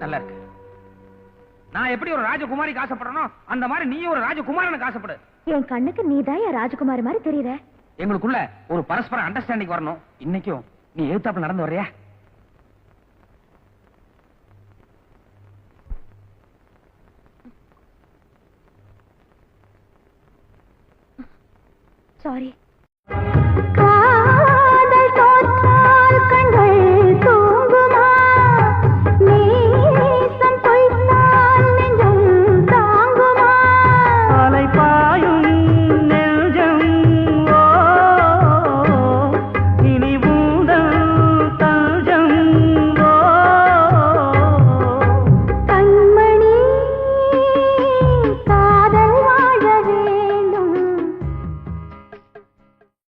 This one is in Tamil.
நல்லா இருக்கு. நான் எப்படி ஒரு ராஜகுமாரிக்கு ஆசைப்படுறனோ அந்த மாதிரி நீ ஒரு ராஜகுமாரனுக்கு ஆசைப்படு. என் கண்ணுக்கு நீதான் என் ராஜகுமாரி மாதிரி தெரியற. எங்களுக்குள்ள ஒரு பரஸ்பர அண்டர்ஸ்டாண்டிங் வரணும். இன்னைக்கும் நீ எழுத்தாப்புல நடந்து வர்றியா? சாரி.